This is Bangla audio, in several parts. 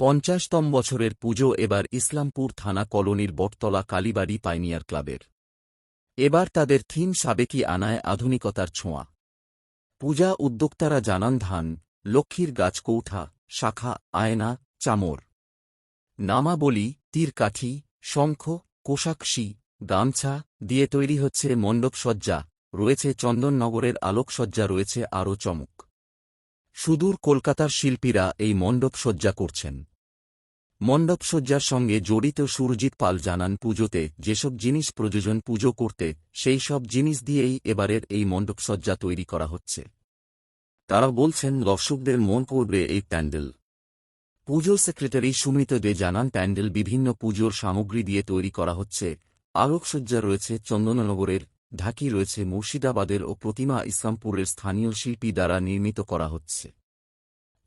50তম বছরের পুজো এবার ইসলামপুর থানা কলোনির বটতলা কালীবাড়ি পাইনিয়ার ক্লাবের। এবার তাদের থিম সাবেকি আনায় আধুনিকতার ছোঁয়া। পূজা উদ্যোক্তারা জানান ধান, লক্ষ্মীর গাছকৌঠা, শাখা, আয়না, চামর, নামাবলী, তীরকাঠি, শঙ্খ, কোষাকশি, গামছা দিয়ে তৈরি হচ্ছে মণ্ডপসজ্জা, রয়েছে চন্দননগরের আলোকসজ্জা, রয়েছে আরও চমক। সুদূর কলকাতার শিল্পীরা এই মণ্ডপসজ্জা করছেন। মণ্ডপসজ্জার সঙ্গে জড়িত সুরজিৎ পাল জানান, পুজোতে যেসব জিনিস প্রয়োজন পুজো করতে, সেই সব জিনিস দিয়েই এবারের এই মণ্ডপসজ্জা তৈরি করা হচ্ছে। তারা বলছেন, দর্শকদের মন করবে এই প্যান্ডেল। পুজো সেক্রেটারি সুমিত দে জানান, প্যান্ডেল বিভিন্ন পুজোর সামগ্রী দিয়ে তৈরি করা হচ্ছে। আলোকসজ্জা রয়েছে চন্দননগরের, ঢাকি রয়েছে মুর্শিদাবাদের ও প্রতিমা ইসলামপুরের স্থানীয় শিল্পী দ্বারা নির্মিত করা হচ্ছে।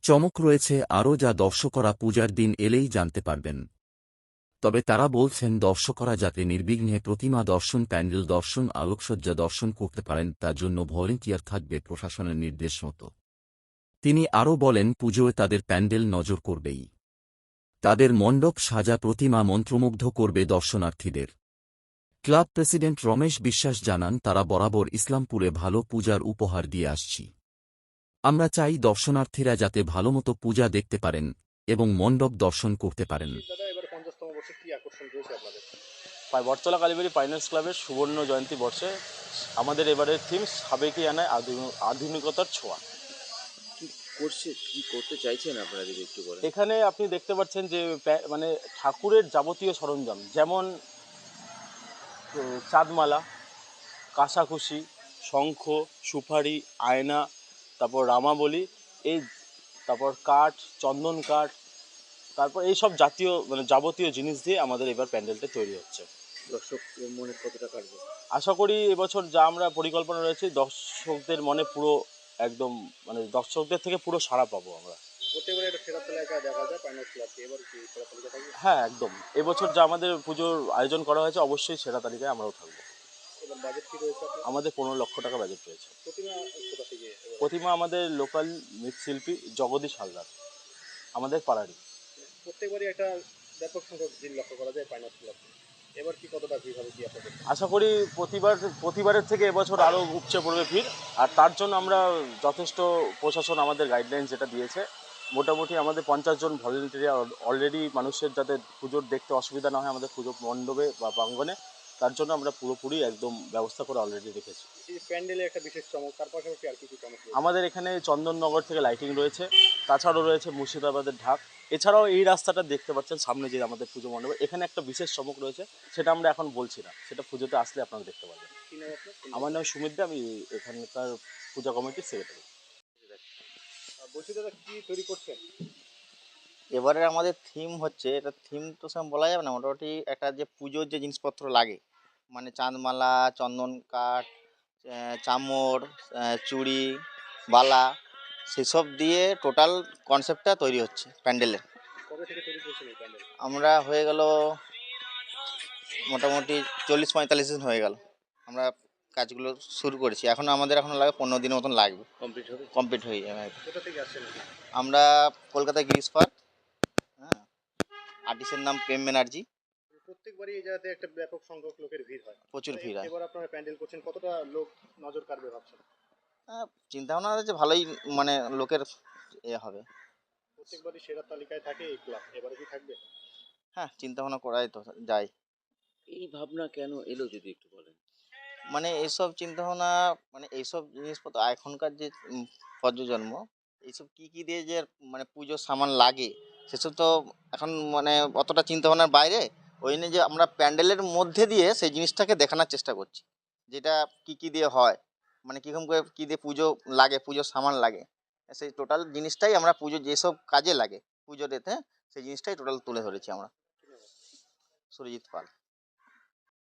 চমক রয়েছে আরও, যা দর্শকরা পূজার দিন এলেই জানতে পারবেন। তবে তারা বলছেন, দর্শকরা যাতে নির্বিঘ্নে প্রতিমা দর্শন, প্যান্ডেল দর্শন, আলোকসজ্জা দর্শন করতে পারেন, তার জন্য ভলেন্টিয়ার থাকবে প্রশাসনের নির্দেশ মতো। তিনি আরও বলেন, পুজোয় তাদের প্যান্ডেল নজর করবেই। তাদের মণ্ডপ সাজা প্রতিমা মন্ত্রমুগ্ধ করবে দর্শনার্থীদের। ক্লাব প্রেসিডেন্ট রমেশ বিশ্বাস জানান, তারা বরাবর ইসলামপুরে ভালো পূজার উপহার দিয়ে আসছি। আমরা চাই দর্শনার্থীরা যাতে ভালোমতো পূজা দেখতে পারেন এবং মণ্ডপ দর্শন করতে পারেন। বটতলা কালীবাড়ি পাইনার্স ক্লাবের সুবর্ণ জয়ন্তী বর্ষে আমাদের এবারের থিম সাবেকি আনায় আধুনিকতার ছোঁয়া। কি করতে চাইছেন আপনারা, যদি একটু বলেন। এখানে আপনি দেখতে পাচ্ছেন যে মানে ঠাকুরের যাবতীয় সরঞ্জাম, যেমন চাঁদমালা, কাঁসাকুশি, শঙ্খ, সুপারি, আয়না, তারপর রামাবলী, এই তারপর কাঠ, চন্দন কাঠ, তারপর এইসব জাতীয় মানে যাবতীয় জিনিস দিয়ে আমাদের এবার প্যান্ডেলটা তৈরি হচ্ছে। দর্শক মনে কতটা কাটবে আশা করি এবছর যা আমরা পরিকল্পনা রয়েছে, দর্শকদের মনে পুরো একদম মানে দর্শকদের থেকে পুরো সাড়া পাবো আমরা। প্রত্যেকবারে একটা সেরা তালিকা দেখা যায় পাইনার্স ক্লাবকে, এবার কি সেরা তালিকা থাকবে? হ্যাঁ, একদম। এবছর যা আমাদের পুজোর আয়োজন করা হয়েছে, অবশ্যই সেরা তালিকায় আমরাও থাকবো। এবার বাজেট কি রয়েছে আমাদের 15 লক্ষ টাকা বাজেট রয়েছে। প্রতিমা কোথা থেকে? প্রতিমা আমাদের লোকাল মৃৎশিল্পী জগদীশ হালদার, আমাদের পাড়ারই। প্রত্যেকবারই একটা ব্যাপক সংখ্যক ভিড় লক্ষ্য করা যায় পাইনার্স ক্লাবকে, এবার কি কতটা ভিড় হবে কি আপনাদের? আশা করি প্রতিবারের থেকে এবছর আরও উপচে পড়বে ভিড়। আর তার জন্য আমরা যথেষ্ট, প্রশাসন আমাদের গাইডলাইন যেটা দিয়েছে, মোটামুটি আমাদের 50 জন ভলেন্টিয়ার অলরেডি, মানুষের যাতে পুজোর দেখতে অসুবিধা না হয় আমাদের পুজো মণ্ডপে বা প্রাঙ্গণে, তার জন্য আমরা পুরোপুরি একদম ব্যবস্থা করে অলরেডি রেখেছি। এই প্যান্ডেলে একটা বিশেষ চমক, তার পাশাপাশি আর কি চমক? আমাদের এখানে চন্দননগর থেকে লাইটিং রয়েছে, তাছাড়াও রয়েছে মুর্শিদাবাদের ঢাক। এছাড়াও এই রাস্তাটা দেখতে পাচ্ছেন সামনে যে আমাদের পুজো মণ্ডপ, এখানে একটা বিশেষ চমক রয়েছে, সেটা আমরা এখন বলছি না, সেটা পুজোতে আসলে আপনারা দেখতে পাবেন। আমার নাম সুমিত দে, আমি এখানকার পূজা কমিটির সেক্রেটারি। বলছি দাদা, কি তৈরি করছেন? এবারে আমাদের থিম হচ্ছে, এটা থিম তো সেরকম বলা যাবে না, মোটামুটি একটা যে পুজোর যে জিনিসপত্র লাগে, মানে চাঁদমালা, চন্দন কাঠ, চামর, চুড়ি, বালা, সেসব দিয়ে টোটাল কনসেপ্টটা তৈরি হচ্ছে প্যান্ডেলের। কবে থেকে তৈরি করছেন এই প্যান্ডেল? আমরা হয়ে গেল মোটামুটি 40-45 দিন হয়ে গেল আমরা কাজগুলো শুরু করেছি। এখন আমাদের লাগে 15 দিনের মতন লাগবে, কমপ্লিট হয়ে যাবে। কোথা থেকে আসছেন? আমরা কলকাতায় গিরিশ পার্ক, হ্যাঁ, আর্টিস্টের নাম প্রেম ব্যানার্জি। প্রত্যেকবারই এই জায়গাতে একটা ব্যাপক সংখ্যক লোকের ভিড় হয়, প্রচুর ভিড় হয়। এবার আপনারা প্যান্ডেল করছেন, কতটা লোক নজর কাড়বে ভাবছেন? চিন্তা ভাবনা আছে ভালোই, মানে লোকের হবে। প্রত্যেকবারই সেরা তালিকায় থাকে এই ক্লাব, এবারে কি থাকবে? হ্যাঁ, চিন্তা ভাবনা করাই তো যায়। এই ভাবনা কেন এলো যদি একটু বলেন। মানে এইসব চিন্তা ভাবনা, মানে এইসব জিনিসপত্র এখনকার যে প্রজন্ম, এইসব কি দিয়ে যে মানে পুজোর সামান লাগে, সেসব তো এখন মানে অতটা চিন্তা ভাবনার বাইরে। ওই নিয়ে যে আমরা প্যান্ডেলের মধ্যে দিয়ে সেই জিনিসটাকে দেখানোর চেষ্টা করছি, যেটা কি দিয়ে হয়, মানে কীরকম করে কী দিয়ে পুজো লাগে, পুজোর সামান লাগে, সেই টোটাল জিনিসটাই আমরা পুজো যেসব কাজে লাগে পুজো দিতে, সেই জিনিসটাই টোটাল তুলে ধরেছি আমরা। সুরজিৎ পাল।